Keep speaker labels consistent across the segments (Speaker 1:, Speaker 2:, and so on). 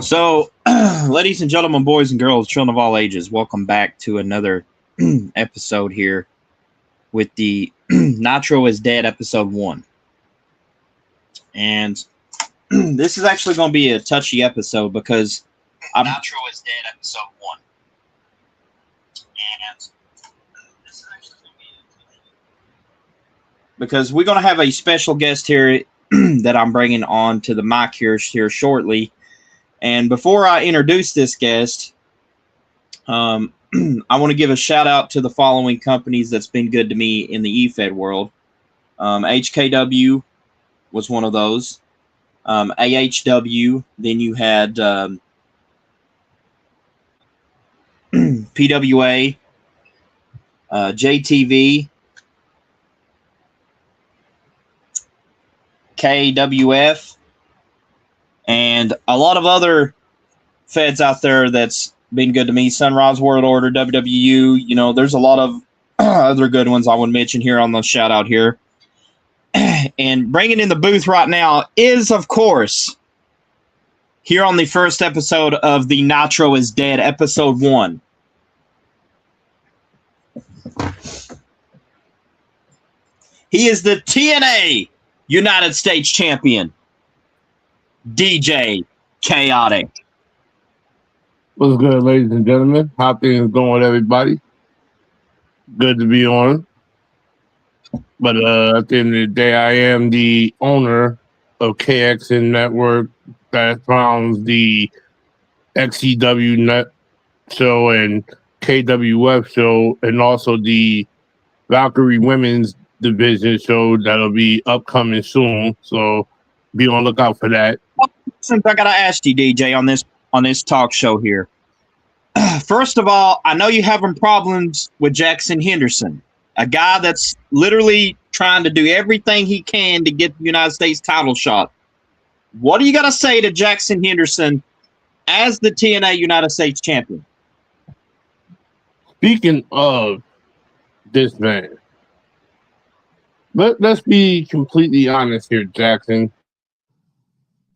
Speaker 1: So, ladies and gentlemen, boys and girls, children of all ages, welcome back to another episode here with the Nitro is Dead episode 1. And this is actually going to be a touchy episode because Nitro is Dead episode 1. And this is actually going to be because we're going to have a special guest here that I'm bringing on to the mic here shortly. And before I introduce this guest, I want to give a shout out to the following companies that's been good to me in the eFed world. HKW was one of those. AHW. Then you had PWA, JTV, KWF, and a lot of other feds out there that's been good to me. Sunrise World Order, WWU. You know, there's a lot of other good ones I would mention here on the shout out here. And bringing in the booth right now is, of course, here on the first episode of the Nitro is Dead, episode 1. He is the TNA United States Champion, DJ Chaotic.
Speaker 2: What's good, ladies and gentlemen? How things going with everybody? Good to be on. But at the end of the day, I am the owner of KXN Network that founds the XEW Net show and KWF show, and also the Valkyrie Women's Division show that'll be upcoming soon. So be on the lookout for that.
Speaker 1: Since I gotta ask you, DJ, on this talk show here. First of all, I know you're having problems with Jackson Henderson, a guy that's literally trying to do everything he can to get the United States title shot. What do you got to say to Jackson Henderson as the TNA United States champion?
Speaker 2: Speaking of this man, let's be completely honest here, Jackson.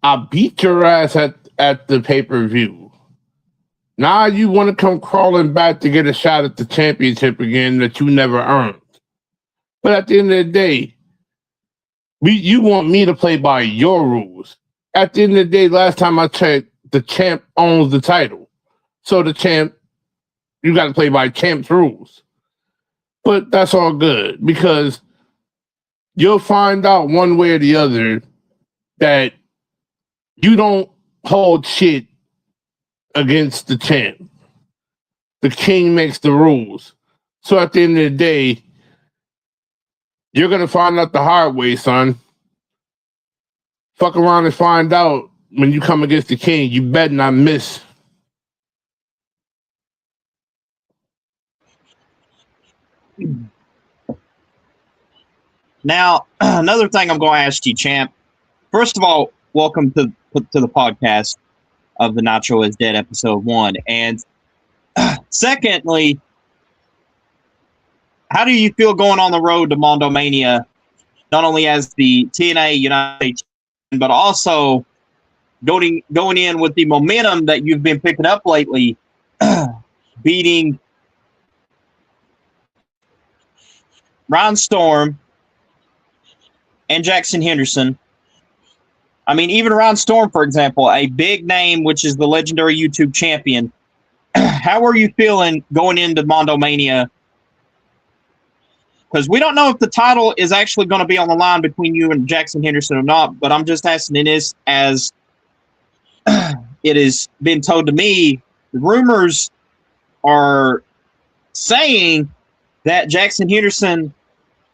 Speaker 2: I beat your ass at the pay-per-view. Now you want to come crawling back to get a shot at the championship again that you never earned. But at the end of the day, you want me to play by your rules. At the end of the day, last time I checked, the champ owns the title. So the champ, you got to play by champ's rules. But that's all good because you'll find out one way or the other that you don't hold shit against the champ. The king makes the rules. So at the end of the day, you're going to find out the hard way, son. Fuck around and find out when you come against the king. You better not miss.
Speaker 1: Now, another thing I'm going to ask you, champ. First of all, welcome to the podcast of the Nitro is Dead episode 1. And secondly, how do you feel going on the road to Mondo Mania, not only as the TNA United States, but also going in with the momentum that you've been picking up lately, beating Ron Storm and Jackson Henderson? I mean, even Ron Storm, for example, a big name, which is the legendary YouTube champion. How are you feeling going into Mondo Mania? Because we don't know if the title is actually going to be on the line between you and Jackson Henderson or not, but I'm just asking this as it has been told to me. The rumors are saying that Jackson Henderson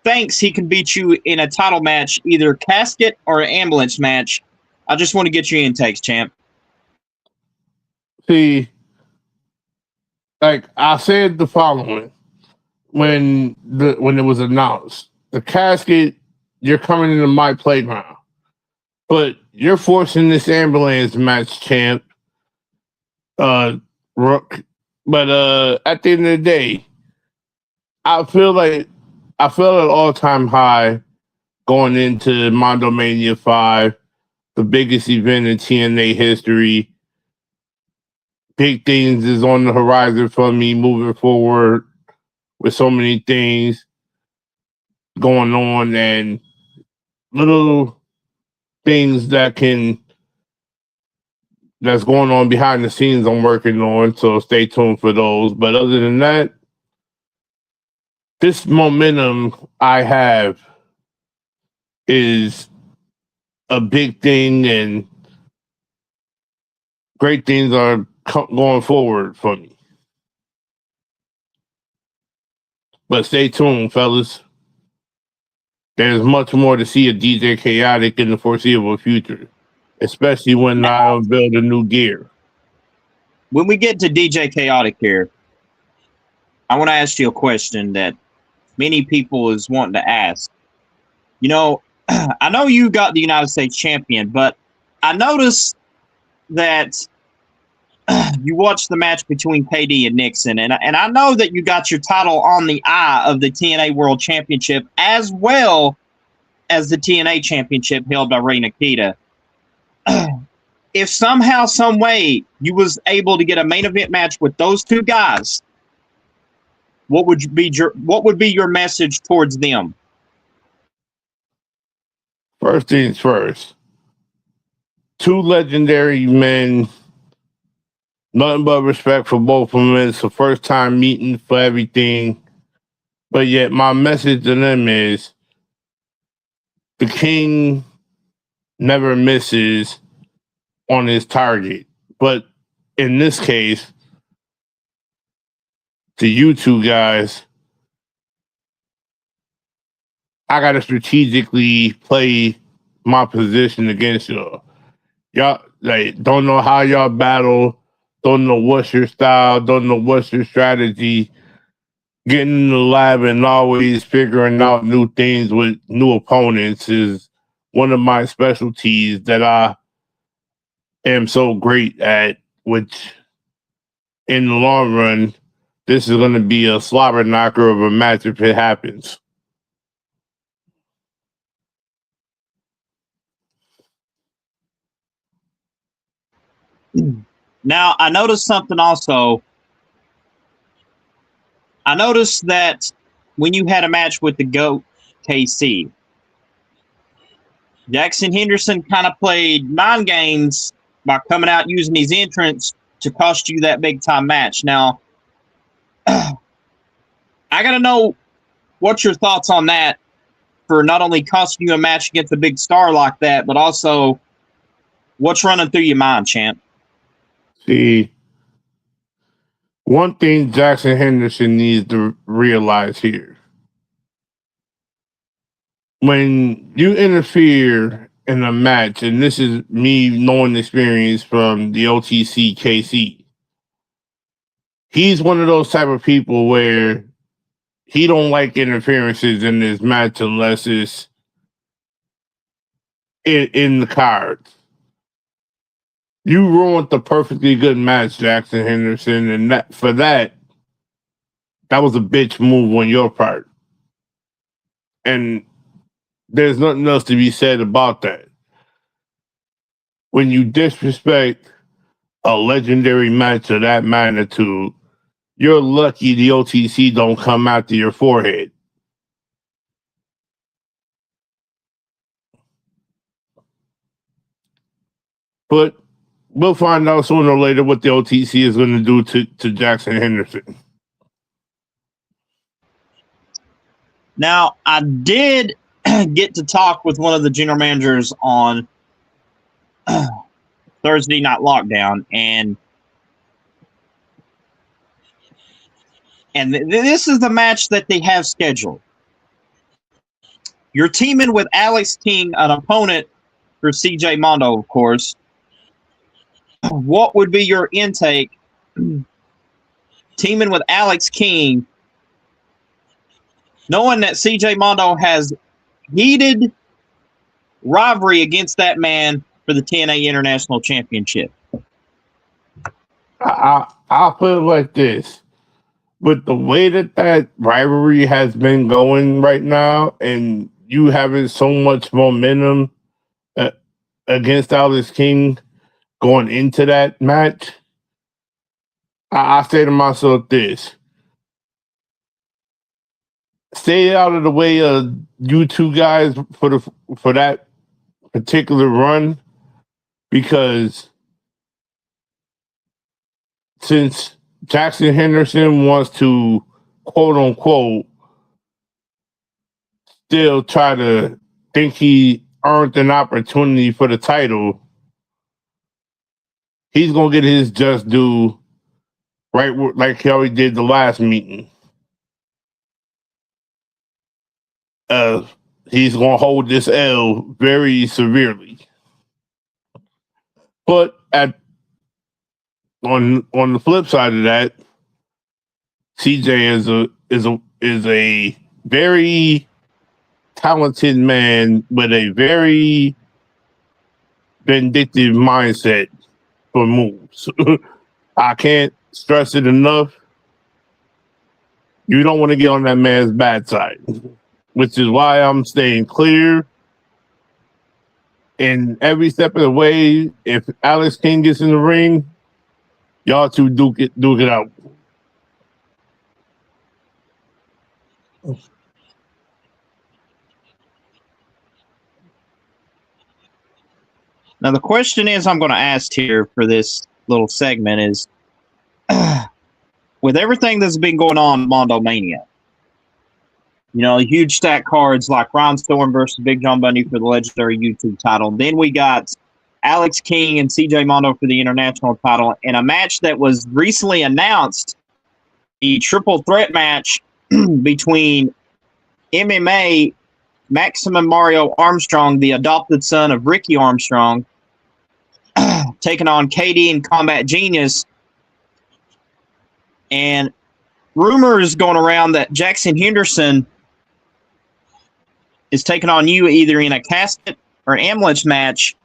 Speaker 1: thinks he can beat you in a title match, either casket or an ambulance match. I just want to get your intakes, champ.
Speaker 2: See, like I said the following when it was announced. The casket, you're coming into my playground. But you're forcing this ambulance match, champ. Rook. But at the end of the day, I feel an all-time high going into Mondo Mania 5, the biggest event in TNA history. big things is on the horizon for me moving forward with so many things going on and little things that's going on behind the scenes I'm working on, so stay tuned for those. But other than that, this momentum I have is a big thing, and great things are going forward for me. But stay tuned, fellas. There's much more to see of DJ Chaotic in the foreseeable future, especially when I unveil the new gear.
Speaker 1: When we get to DJ Chaotic here, I want to ask you a question that many people is wanting to ask. You know, I know you got the United States champion, but I noticed that you watched the match between KD and Nixon, and I know that you got your title on the eye of the TNA World Championship as well as the TNA Championship held by Rey Nikita. If somehow, some way, you was able to get a main event match with those two guys, what would be your message towards them?
Speaker 2: First things first. Two legendary men. Nothing but respect for both of them. It's the first time meeting for everything. But yet my message to them is the king never misses on his target. But in this case, to you two guys, I gotta strategically play my position against y'all. Y'all like don't know how y'all battle, don't know what's your style, don't know what's your strategy. Getting in the lab and always figuring out new things with new opponents is one of my specialties that I am so great at, which in the long run, this is going to be a slobber knocker of a match if it happens.
Speaker 1: Now, I noticed something also. I noticed that when you had a match with the GOAT KC, Jackson Henderson kind of played mind games by coming out using his entrance to cost you that big time match. Now, I got to know what's your thoughts on that for not only costing you a match against a big star like that, but also what's running through your mind, champ?
Speaker 2: See, one thing Jackson Henderson needs to realize here. When you interfere in a match, and this is me knowing experience from the OTC KC, he's one of those type of people where he don't like interferences in this match unless it's in the cards. You ruined the perfectly good match, Jackson Henderson, and that was a bitch move on your part. And there's nothing else to be said about that. When you disrespect a legendary match of that magnitude, you're lucky the OTC don't come after your forehead. But we'll find out sooner or later what the OTC is going to do to Jackson Henderson.
Speaker 1: Now, I did get to talk with one of the general managers on Thursday Night Lockdown, and this is the match that they have scheduled. You're teaming with Alex King, an opponent for CJ Mondo, of course. What would be your intake teaming with Alex King, knowing that CJ Mondo has heated rivalry against that man for the TNA International Championship?
Speaker 2: I'll put it like this. With the way that rivalry has been going right now, and you having so much momentum against Alex King going into that match, I say to myself this: stay out of the way of you two guys for that particular run, because since Jackson Henderson wants to quote unquote still try to think he earned an opportunity for the title, he's gonna get his just due, right? Like he already did the last meeting. He's gonna hold this L very severely. But on the flip side of that, CJ is a very talented man with a very vindictive mindset for moves. I can't stress it enough. You don't want to get on that man's bad side, which is why I'm staying clear. And every step of the way, if Alex King gets in the ring, y'all two duke it out.
Speaker 1: Now, the question is I'm going to ask here for this little segment is, with everything that's been going on in Mondo Mania, you know, huge stack cards like Ron Storm versus Big John Bundy for the legendary YouTube title. Then we got Alex King and CJ Mondo for the international title, and a match that was recently announced, the triple threat match between MMA Maximum Mario Armstrong, the adopted son of Ricky Armstrong, taking on KD and Combat Genius. And rumors going around that Jackson Henderson is taking on you either in a casket or ambulance match.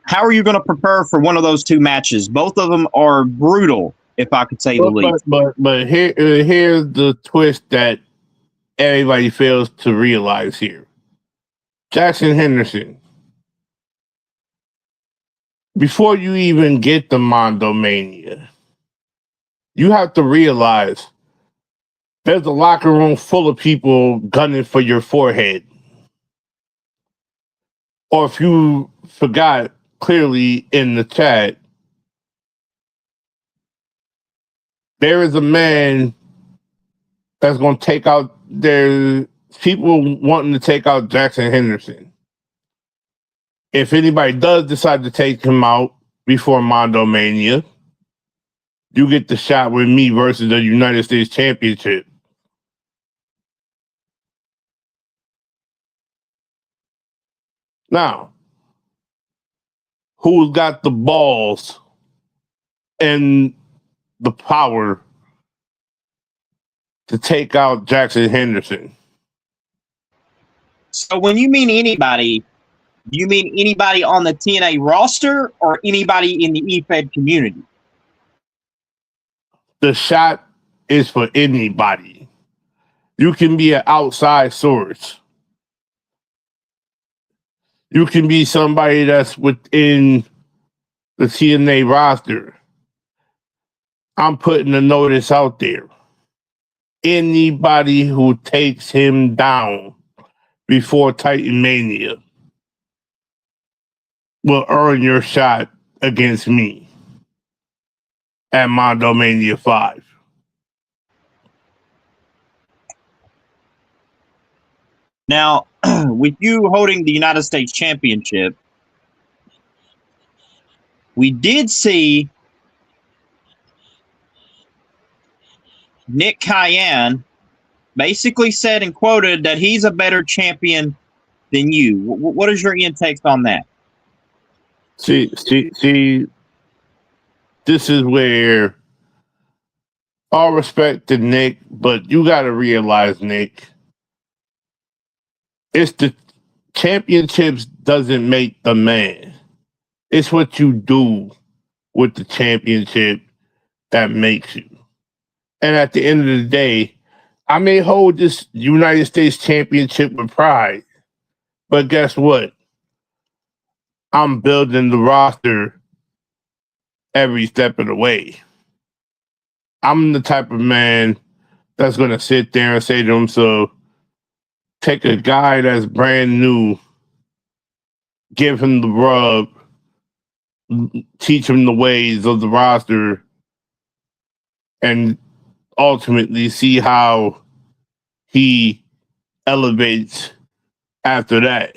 Speaker 1: How are you going to prepare for one of those two matches? Both of them are brutal, if I could say the least.
Speaker 2: But here's the twist that everybody fails to realize here. Jackson Henderson, before you even get the Mondo Mania, you have to realize there's a locker room full of people gunning for your forehead. Or if you forgot clearly in the chat, there is a man that's going to take out, there's people wanting to take out Jackson Henderson. If anybody does decide to take him out before Mondo Mania, you get the shot with me versus the United States Championship. Now, who's got the balls and the power to take out Jackson Henderson?
Speaker 1: So when you mean anybody, do you mean anybody on the TNA roster or anybody in the EFED community?
Speaker 2: The shot is for anybody. You can be an outside source. You can be somebody that's within the TNA roster. I'm putting a notice out there. Anybody who takes him down before Titan Mania will earn your shot against me at Mondo Mania 5.
Speaker 1: Now, with you holding the United States Championship, we did see Nick Cayenne basically said and quoted that he's a better champion than you. What is your intakes on that?
Speaker 2: See, this is where, all respect to Nick, but you got to realize, Nick, it's the championships doesn't make the man. It's what you do with the championship that makes you. And at the end of the day, I may hold this United States Championship with pride, but guess what? I'm building the roster every step of the way. I'm the type of man that's going to sit there and say to himself, take a guy that's brand new, give him the rub, teach him the ways of the roster, and ultimately see how he elevates after that.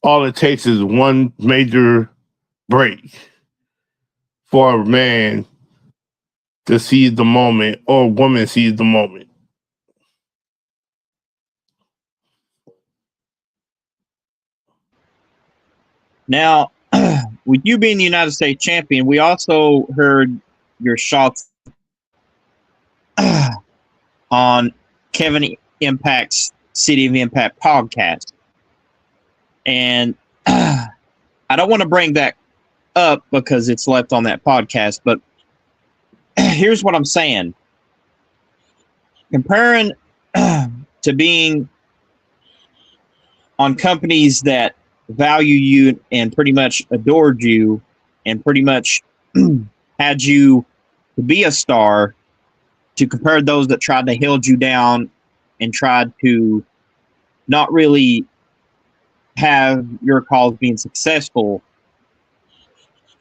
Speaker 2: All it takes is one major break for a man to seize the moment or a woman seize the moment.
Speaker 1: Now, with you being the United States champion, we also heard your shots on Kevin Impact's City of Impact podcast. And I don't want to bring that up because it's left on that podcast, but here's what I'm saying. Comparing to being on companies that value you and pretty much adored you and pretty much had you to be a star, to compare those that tried to hold you down and tried to not really have your cause being successful.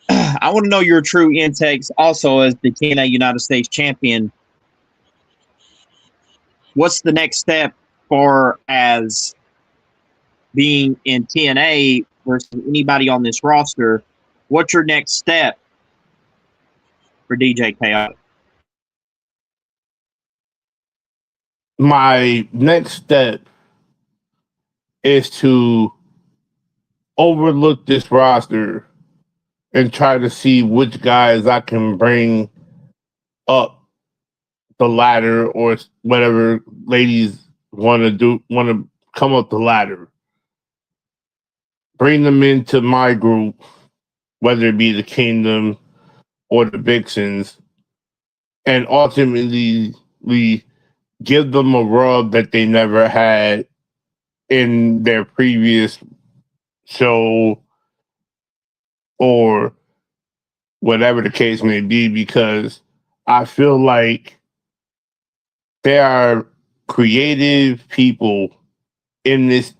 Speaker 1: I want to know your true intakes also as the TNA United States champion. What's the next step for as being in TNA versus anybody on this roster? What's your next step for DJ Chaotic?
Speaker 2: My next step is to overlook this roster and try to see which guys I can bring up the ladder or whatever ladies want to come up the ladder. Bring them into my group, whether it be the Kingdom or the Vixens, and ultimately we give them a rub that they never had in their previous show or whatever the case may be, because I feel like there are creative people in this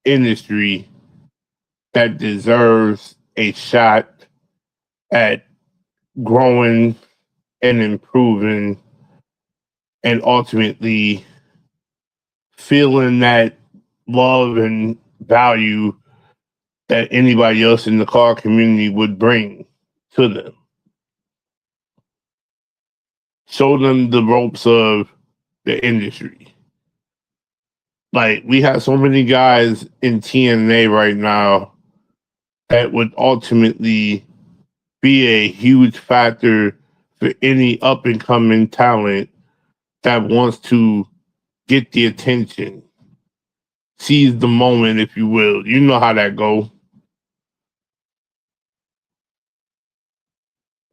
Speaker 2: industry that deserves a shot at growing and improving and ultimately feeling that love and value that anybody else in the car community would bring to them. Show them the ropes of the industry. Like, we have so many guys in TNA right now that would ultimately be a huge factor for any up and coming talent that wants to get the attention, seize the moment, if you will. You know how that go.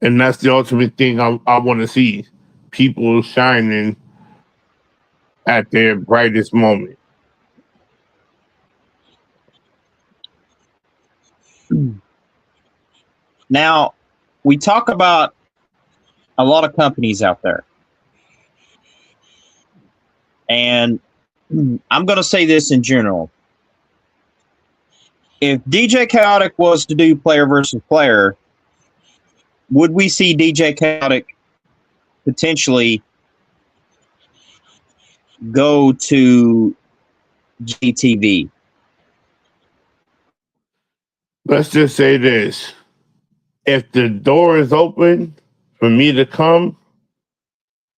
Speaker 2: And that's the ultimate thing I want to see. People shining at their brightest moment.
Speaker 1: Now, we talk about a lot of companies out there. And I'm going to say this in general. If DJ Chaotic was to do player versus player, would we see DJ Chaotic potentially go to GTV?
Speaker 2: Let's just say this. If the door is open for me to come,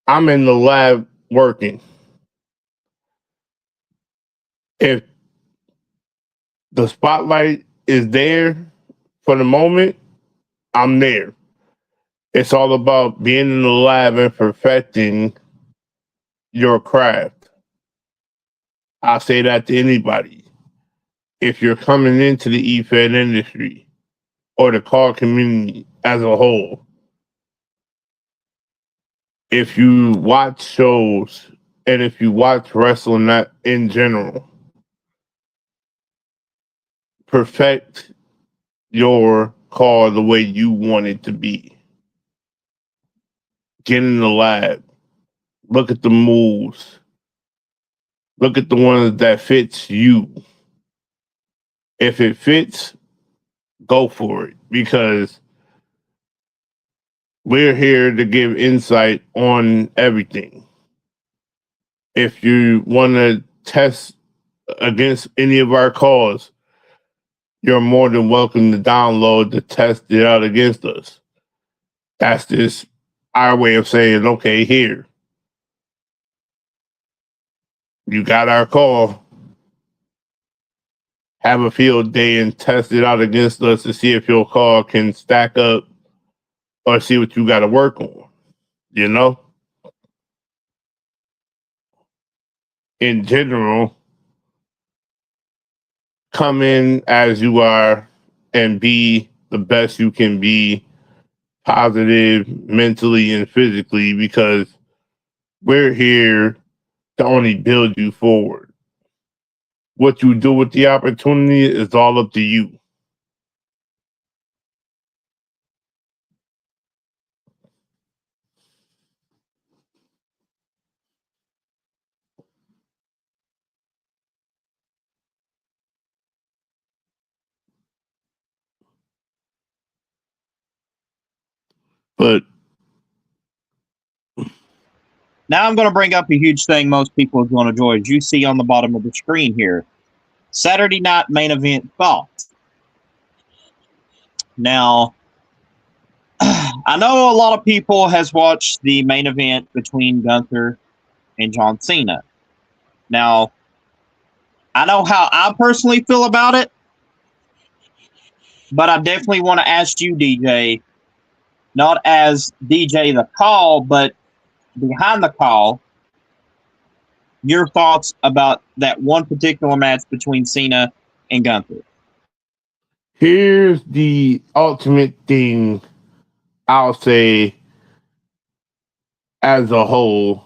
Speaker 2: I'm in the lab working. If the spotlight is there for the moment, I'm there. It's all about being in the lab and perfecting your craft. I'll say that to anybody. If you're coming into the EFED industry or the car community as a whole, if you watch shows and if you watch wrestling that in general, perfect your call the way you want it to be. Get in the lab. Look at the moves. Look at the ones that fits you. If it fits, go for it, because we're here to give insight on everything. If you want to test against any of our calls, you're more than welcome to download to test it out against us. That's just our way of saying, okay, here. You got our call. Have a field day and test it out against us to see if your call can stack up or see what you got to work on. You know? In general, come in as you are and be the best you can be, positive mentally and physically, because we're here to only build you forward. What you do with the opportunity is all up to you. But
Speaker 1: Now I'm going to bring up a huge thing most people are going to enjoy, as you see on the bottom of the screen here. Saturday night main event thoughts. Now, I know a lot of people has watched the main event between Gunther and John Cena. Now, I know how I personally feel about it, but I definitely want to ask you, DJ, not as DJ the call, but behind the call, your thoughts about that one particular match between Cena and Gunther.
Speaker 2: here's the ultimate thing I'll say as a whole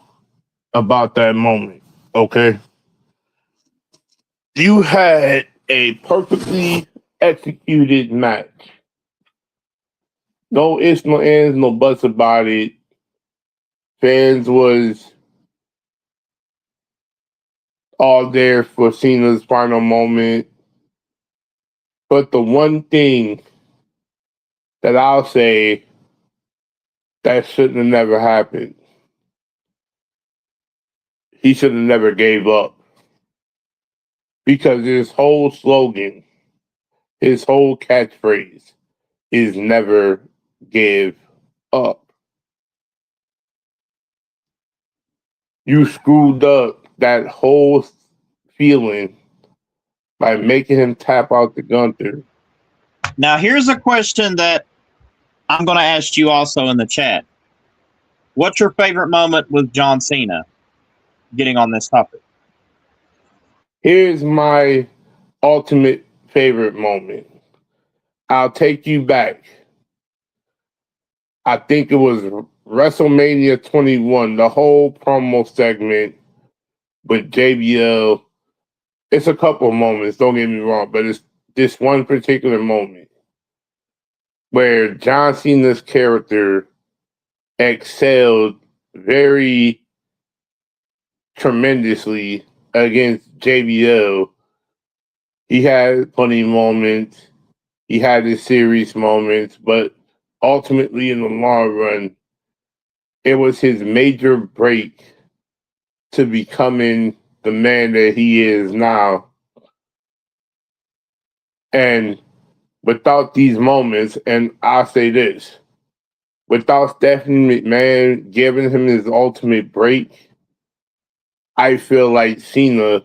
Speaker 2: about that moment, okay? You had a perfectly executed match. No ifs, no ands, no buts about it. Fans was all there for Cena's final moment. But the one thing that I'll say that shouldn't have never happened, he should have never gave up. Because his whole slogan, his whole catchphrase is never give up. You screwed up that whole feeling by making him tap out the Gunther.
Speaker 1: Now, here's a question that I'm going to ask you also in the chat. What's your favorite moment with John Cena? Getting on this topic.
Speaker 2: Here's my ultimate favorite moment. I'll take you back. I think it was WrestleMania 21, the whole promo segment with JBL. It's a couple of moments, don't get me wrong, but it's this one particular moment where John Cena's character excelled very tremendously against JBL. He had funny moments, he had his serious moments, but ultimately in the long run, it was his major break to becoming the man that he is now. And without these moments, and I'll say this, without Stephanie McMahon giving him his ultimate break, I feel like Cena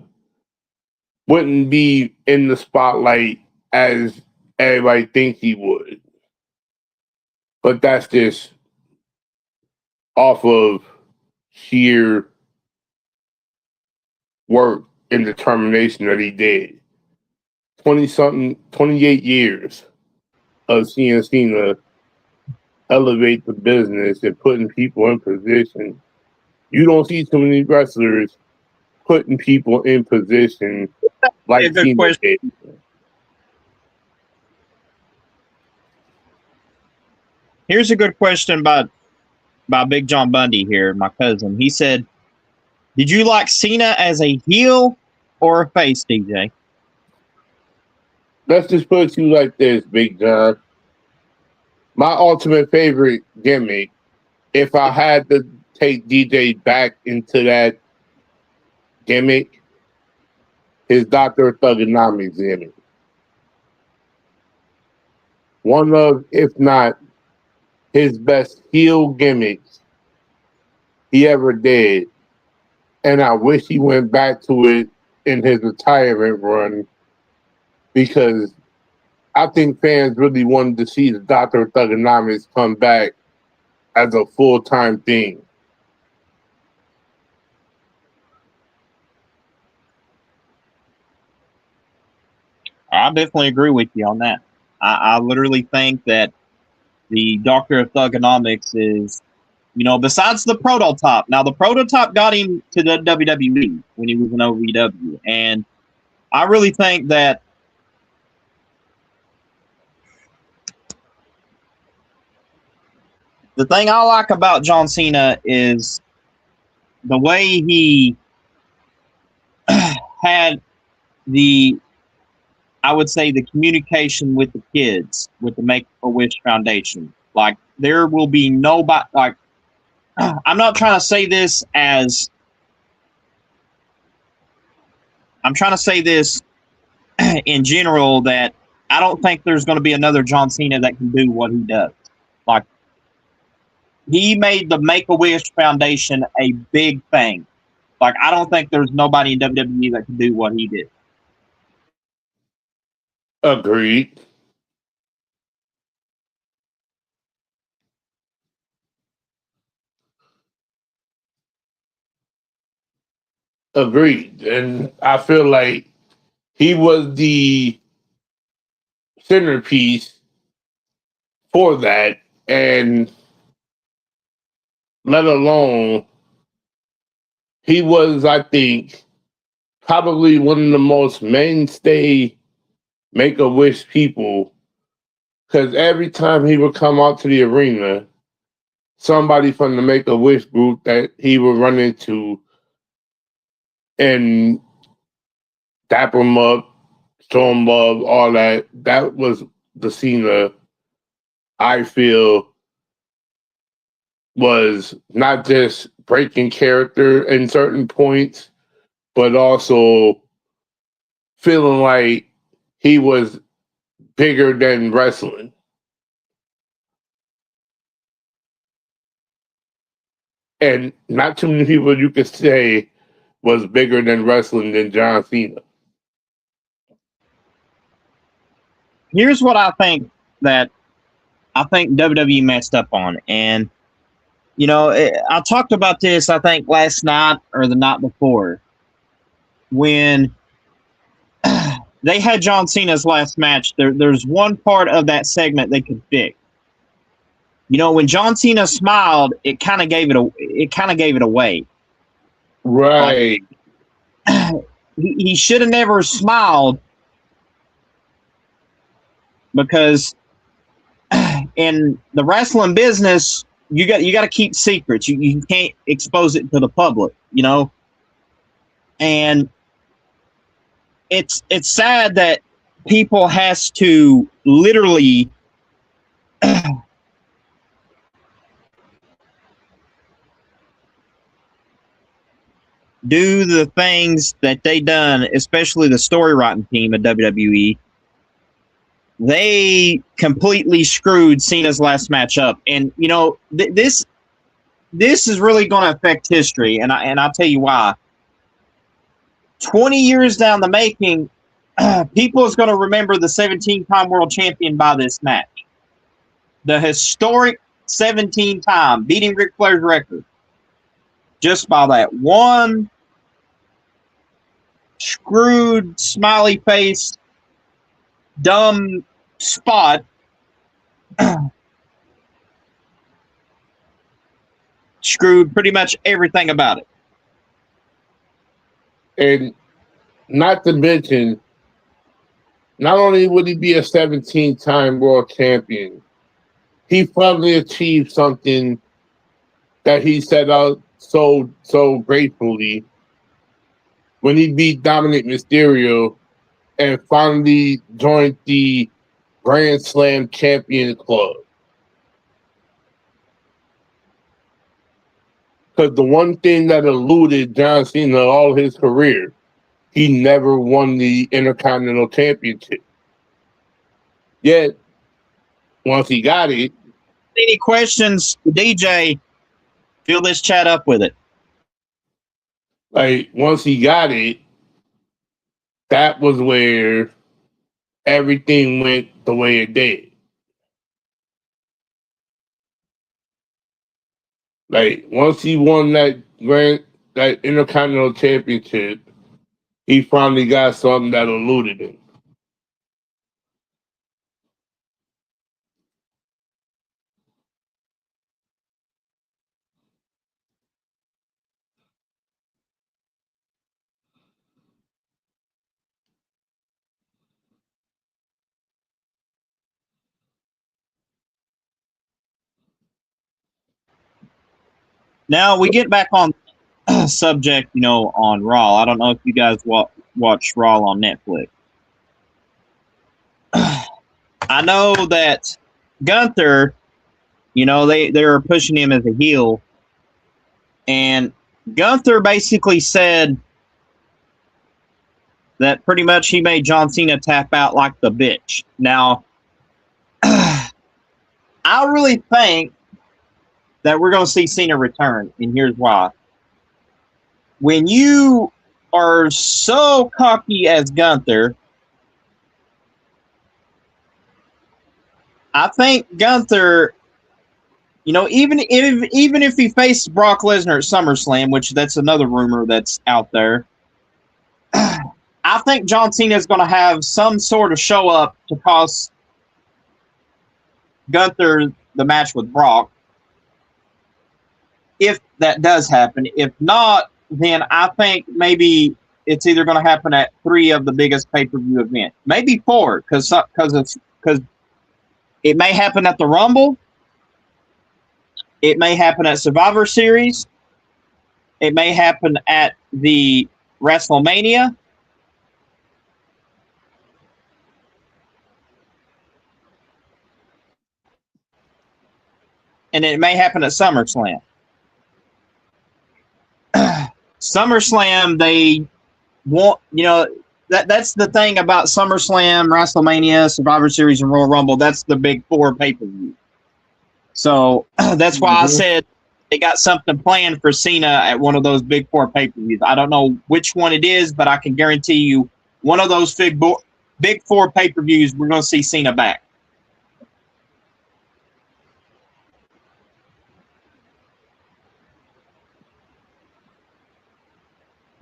Speaker 2: wouldn't be in the spotlight as everybody thinks he would. But that's just off of sheer work and determination that he did. 28 years of seeing Cena elevate the business and putting people in position. You don't see too many wrestlers putting people in position like Cena did.
Speaker 1: Here's a good question by Big John Bundy here, my cousin. He said, "Did you like Cena as a heel or a face, DJ?"
Speaker 2: Let's just put it to you like this, Big John. My ultimate favorite gimmick, if I had to take DJ back into that gimmick, is Dr. Thugonomics gimmick. One of, if not his best heel gimmicks he ever did. And I wish he went back to it in his retirement run because I think fans really wanted to see the Dr. Thugonomics come back as a full-time thing.
Speaker 1: I definitely agree with you on that. I literally think that the Doctor of Thugonomics is, besides the prototype. Now, the prototype got him to the WWE when he was in OVW. And I really think that the thing I like about John Cena is the way he had I would say, the communication with the kids with the Make-A-Wish Foundation. Like, there will be nobody, like, I'm not trying to say this as, I'm trying to say this in general that I don't think there's going to be another John Cena that can do what he does. Like, he made the Make-A-Wish Foundation a big thing. Like, I don't think there's nobody in WWE that can do what he did.
Speaker 2: Agreed. Agreed. And I feel like he was the centerpiece for that. And let alone, he was, I think, probably one of the most mainstay Make-A-Wish people. Because every time he would come out to the arena, somebody from the Make-A-Wish group that he would run into and dap him up, show him love, all that. That was the Cena I feel was not just breaking character in certain points, but also feeling like he was bigger than wrestling. And not too many people you could say was bigger than wrestling than John Cena.
Speaker 1: Here's what I think WWE messed up on. And, I talked about this, I think, last night or the night before when they had John Cena's last match. There's one part of that segment they could fix. When John Cena smiled, it kind of gave it away.
Speaker 2: Right.
Speaker 1: Like, he should have never smiled because in the wrestling business, you got to keep secrets. You can't expose it to the public, and it's sad that people has to literally do the things that they done, especially the story writing team at WWE. They completely screwed Cena's last match up, and this is really going to affect history, and I'll tell you why. 20 years down the making, people is going to remember the 17-time world champion by this match. The historic 17-time beating Ric Flair's record just by that one screwed, smiley face, dumb spot. Screwed pretty much everything about it.
Speaker 2: And not to mention, not only would he be a 17-time world champion, he finally achieved something that he set out so gratefully when he beat Dominic Mysterio and finally joined the Grand Slam Champion Club. Because the one thing that eluded John Cena all his career, he never won the Intercontinental Championship. Yet, once he got it,
Speaker 1: any questions, DJ, fill this chat up with it.
Speaker 2: like once he got it, that was where everything went the way it did. Like once he won that Intercontinental Championship, he finally got something that eluded him.
Speaker 1: Now we get back on subject, on Raw. I don't know if you guys watch Raw on Netflix. I know that Gunther, they were pushing him as a heel, and Gunther basically said that pretty much he made John Cena tap out like the bitch. Now, I really think that we're going to see Cena return, and here's why. When you are so cocky as Gunther, I think Gunther, even if he faces Brock Lesnar at SummerSlam, which that's another rumor that's out there, I think John Cena is going to have some sort of show up to cost Gunther the match with Brock. If that does happen. If not, then I think maybe it's either going to happen at 3 of the biggest pay-per-view events. Maybe 4, because it may happen at the Rumble. It may happen at Survivor Series. It may happen at the WrestleMania. And it may happen at SummerSlam. SummerSlam, they want, that's the thing about SummerSlam, WrestleMania, Survivor Series, and Royal Rumble. That's the big 4 pay-per-view. So that's why I said they got something planned for Cena at one of those big 4 pay-per-views. I don't know which one it is, but I can guarantee you one of those big 4 pay-per-views, we're going to see Cena back.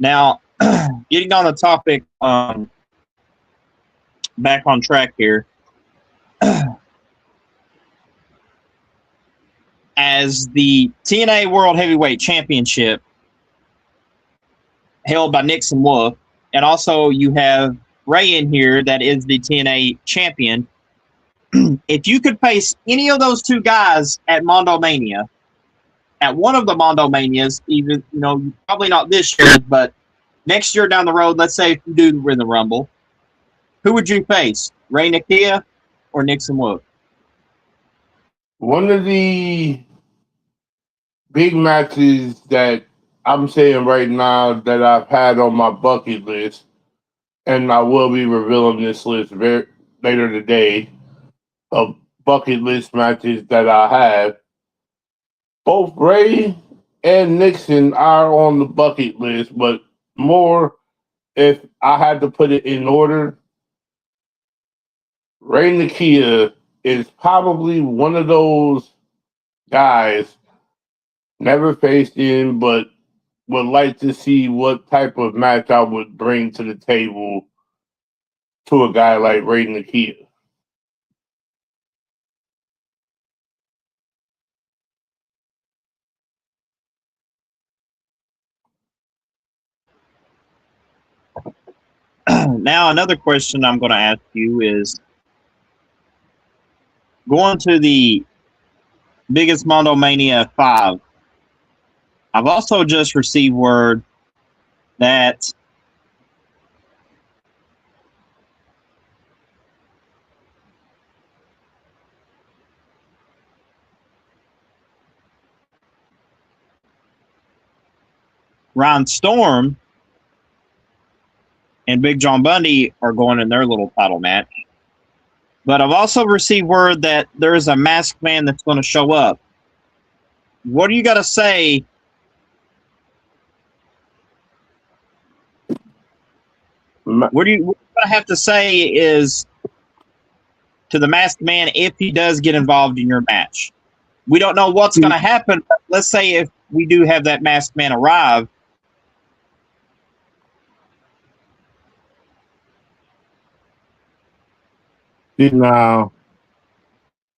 Speaker 1: Now, getting on the topic, back on track here. As the TNA World Heavyweight Championship held by Nixon Wolf, and also you have Ray in here that is the TNA champion. If you could face any of those 2 guys at Mondo Mania, at one of the Mondo Manias, even, probably not this year, but next year down the road, let's say if you do win the Rumble, who would you face? Ray Nakia or Nixon Wolf?
Speaker 2: One of the big matches that I'm saying right now that I've had on my bucket list, and I will be revealing this list later today, of bucket list matches that I have. Both Ray and Nixon are on the bucket list, but more if I had to put it in order, Ray Nakia is probably one of those guys, never faced him, but would like to see what type of match I would bring to the table to a guy like Ray Nakia.
Speaker 1: Now, another question I'm going to ask you is going to the Biggest Mondo Mania 5. I've also just received word that Ryan Storm and Big John Bundy are going in their little title match. But I've also received word that there is a masked man that's going to show up. What do you got to say? What do you have to say is to the masked man if he does get involved in your match? We don't know what's going to happen, but let's say if we do have that masked man arrive.
Speaker 2: Now,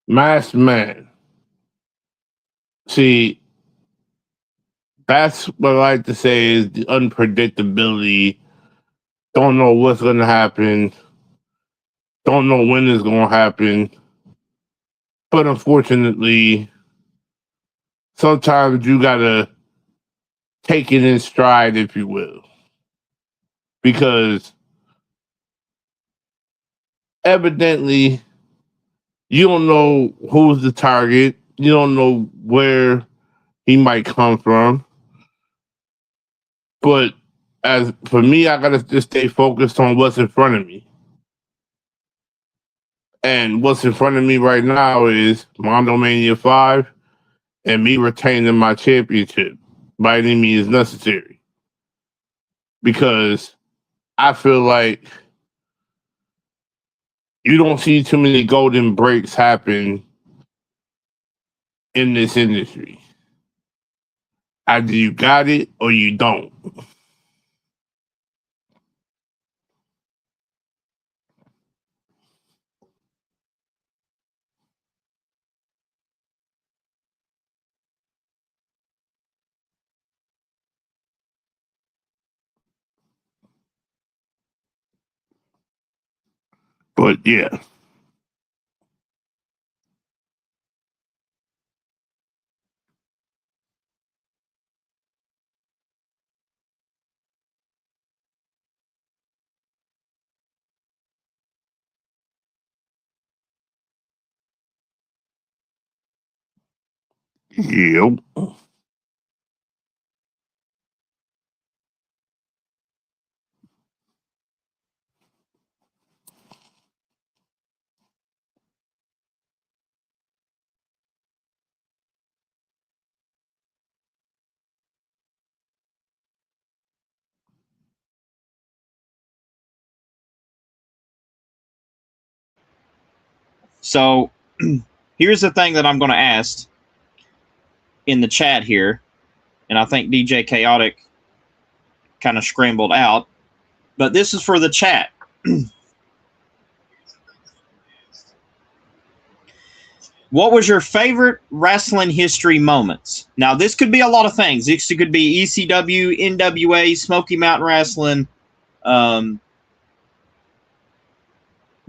Speaker 2: masked man. See, that's what I like to say is the unpredictability. Don't know what's going to happen. Don't know when it's going to happen. But unfortunately, sometimes you got to take it in stride, if you will. Because evidently, you don't know who's the target. You don't know where he might come from. But as for me, I gotta just stay focused on what's in front of me. And what's in front of me right now is Mondo Mania 5 and me retaining my championship by any means necessary. Because I feel like you don't see too many golden breaks happen in this industry. Either you got it or you don't. But yeah. Yep.
Speaker 1: So here's the thing that I'm going to ask in the chat here, and I think DJ Chaotic kind of scrambled out, but this is for the chat. What was your favorite wrestling history moments? Now, this could be a lot of things. This could be ECW, NWA, Smoky Mountain Wrestling,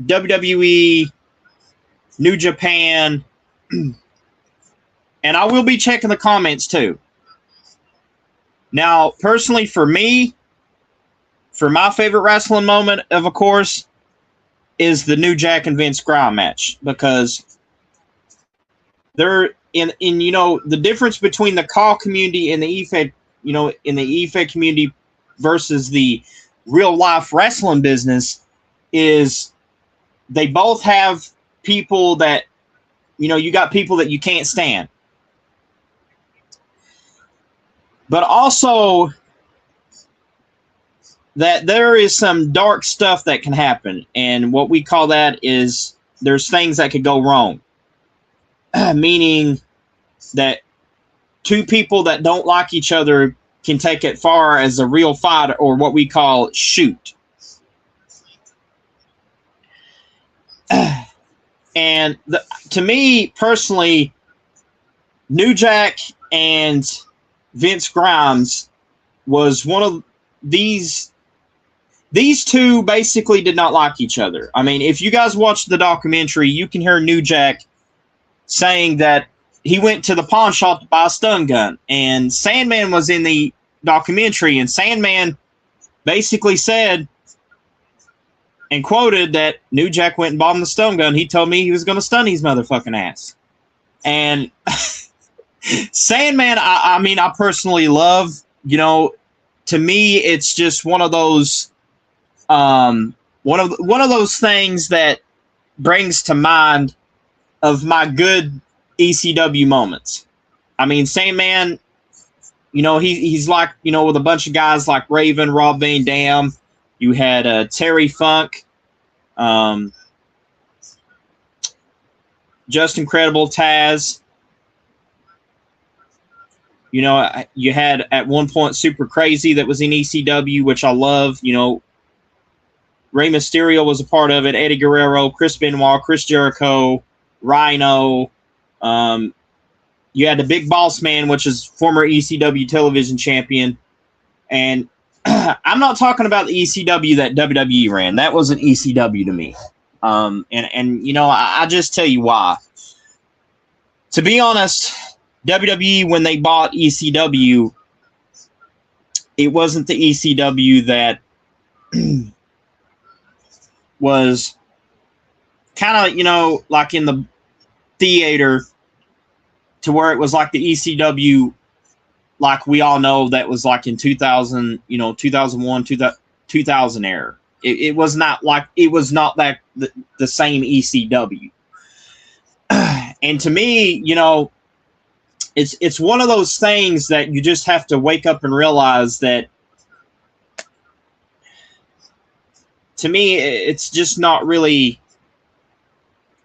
Speaker 1: WWE, New Japan, and I will be checking the comments too. Now, personally, for me, for my favorite wrestling moment, of course, is the New Jack and Vince Grimes match, because they're in the difference between the call community and the EFED, in the EFED community versus the real life wrestling business is they both have people that, you got people that you can't stand. But also that there is some dark stuff that can happen. And what we call that is there's things that could go wrong. Meaning that two people that don't like each other can take it far as a real fight, or what we call shoot. And to me personally, New Jack and Vince Grimes was one of these two basically did not like each other. I mean, if you guys watch the documentary, you can hear New Jack saying that he went to the pawn shop to buy a stun gun, and Sandman was in the documentary, and Sandman basically said and quoted that New Jack went and bought him the stun gun. He told me he was going to stun his motherfucking ass. And Sandman, I mean, I personally love, you know, to me, it's just one of those, one of those things that brings to mind of my good ECW moments. I mean, Sandman, you know, he's like, you know, with a bunch of guys like Raven, Rob Van Dam. You had Terry Funk, Just Incredible Taz. You know, you had at one point Super Crazy that was in ECW, which I love. You know, Rey Mysterio was a part of it. Eddie Guerrero, Chris Benoit, Chris Jericho, Rhino. You had the Big Boss Man, which is former ECW television champion. And I'm not talking about the ECW that WWE ran. That wasn't ECW to me. And you know, I just tell you why. To be honest, WWE, when they bought ECW, it wasn't the ECW that was kind of, you know, like in the theater, to where it was like the ECW, like we all know, that was like in 2000, you know, 2001, 2000 era. It was not like, it was not that the same ECW. And to me, you know, it's one of those things that you just have to wake up and realize that, to me, it's just not really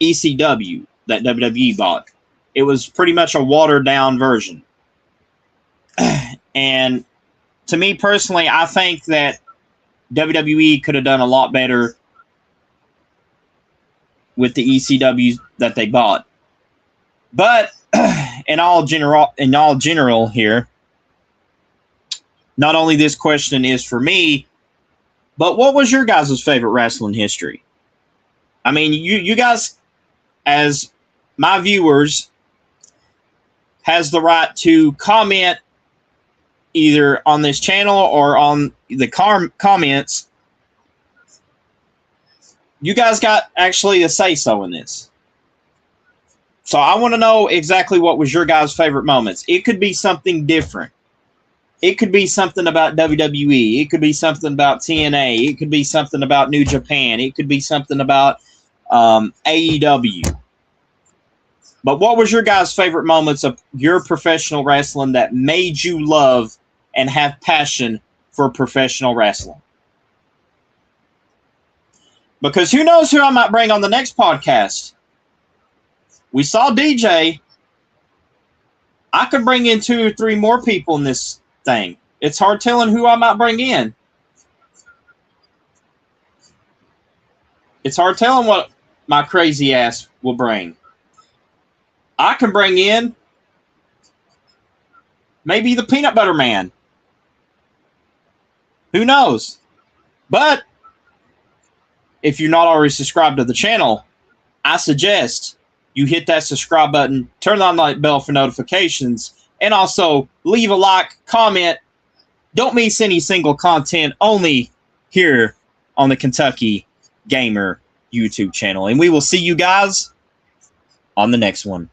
Speaker 1: ECW that WWE bought. It was pretty much a watered down version. And to me personally, I think that WWE could have done a lot better with the ECW that they bought. But in all general here, not only this question is for me, but what was your guys' favorite wrestling history? I mean, you guys, as my viewers, has the right to comment either on this channel or on the comments. You guys got actually a say-so in this. So I want to know exactly what was your guys' favorite moments. It could be something different. It could be something about WWE. It could be something about TNA. It could be something about New Japan. It could be something about AEW. But what was your guys' favorite moments of your professional wrestling that made you love and have passion for professional wrestling? Because who knows who I might bring on the next podcast. We saw DJ. I could bring in 2 or 3 more people in this thing. It's hard telling who I might bring in. It's hard telling what my crazy ass will bring. I can bring in maybe the Peanut Butter Man. Who knows? But if you're not already subscribed to the channel, I suggest you hit that subscribe button, turn on that bell for notifications, and also leave a like, comment. Don't miss any single content only here on the Kentucky Gamer YouTube channel. And we will see you guys on the next one.